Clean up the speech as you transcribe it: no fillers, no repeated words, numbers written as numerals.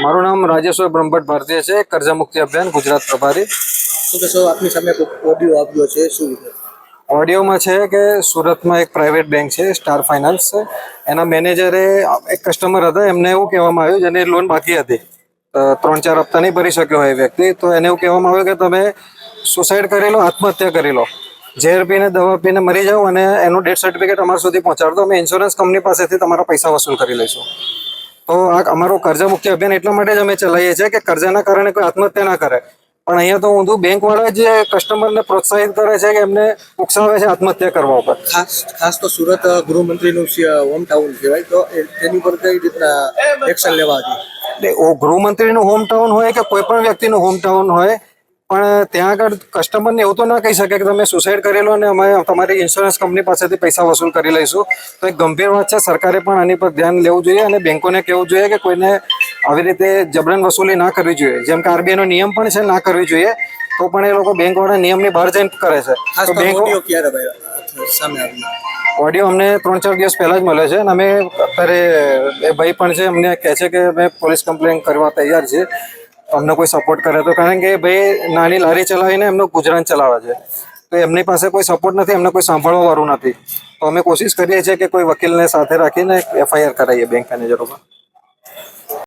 મારું નામ રાજેશ્વર બ્રહ્મભટ્ટ ભારતીય છે, કર્જા મુક્તિ અભિયાન ગુજરાત પ્રભારી। શું કહેશો? આપની સામે ઓડિયો આવ્યો છે, શું વિશે? ઓડિયોમાં છે કે સુરતમાં એક પ્રાઇવેટ બેંક છે, સ્ટાર ફાઇનાન્સ છે, એના મેનેજરે એક કસ્ટમર હતા, એમને એવું કહેવામાં આવ્યું જેની લોન બાકી હતી, 3-4 હપ્તા નહીં ભરી શક્યો હોય વ્યક્તિ, તો એને એવું કહેવામાં આવ્યું કે તમે સુસાઇડ કરી લો, આત્મહત્યા કરી લો, ઝેર પીને દવા પીને મરી જાઓ અને એનું ડેથ સર્ટિફિકેટ અમારા સુધી પહોંચાડો, અમે ઇન્સ્યોરન્સ કંપની પાસેથી તમારા પૈસા વસૂલ કરી લઈશું। તો આ અમારું કર્જા મુક્તિ અભિયાન એટલા માટે જ અમે ચલાવીએ છીએ કે કર્જાના કારણે કોઈ આત્મહત્યા ના કરે, પણ અહીંયા તો ઊંધું બેંકવાળા જે કસ્ટમરને પ્રોત્સાહિત કરે છે કે એમને ઉકસાવે છે આત્મહત્યા કરવા ઉપર। ખાસ તો સુરત ગૃહમંત્રીનું હોમ ટાઉન કહેવાય, તો તેની પર કઈ રીતના એક્શન લેવા હતી? એટલે ગૃહમંત્રીનું હોમ ટાઉન હોય કે કોઈ પણ વ્યક્તિનું હોમ ટાઉન હોય, પણ ત્યાં આગળ કસ્ટમરને એવું તો ના કહી શકે કે તમે સુસાઇડ કરી લો અને અમે તમારી ઇન્સ્યોરન્સ કંપની પાસેથી પૈસા વસૂલ કરી લઈશું। તો એક ગંભીર વાત છે, સરકારે પણ આની પર ધ્યાન લેવું જોઈએ અને બેંકોને કહેવું જોઈએ કે કોઈને આવી રીતે જબરન વસૂલી ના કરવી જોઈએ। જેમ કે આરબીઆઈનો નિયમ પણ છે ના કરવી જોઈએ, તો પણ એ લોકો બેંકવાળા નિયમની બહાર જઈને કરે છે। તો બેંક સામે આવ્યું ઓડિયો અમને 3-4 દિવસ પહેલા જ મળે છે અને અમે અત્યારે એ ભાઈ પણ છે, અમને કહે છે કે અમે પોલીસ કમ્પ્લેન કરવા તૈયાર છીએ, અમને કોઈ સપોર્ટ કરે તો, કારણ કે ભાઈ નાની લારી ચલાવીને એમનું ગુજરાન ચલાવે છે, તો એમની પાસે કોઈ સપોર્ટ નથી, એમને કોઈ સાંભળવા વાળું નથી, તો અમે કોશિશ કરીએ છીએ કે કોઈ વકીલને સાથે રાખીને FIR કરાવીએ બેંક મેનેજર ઉપર।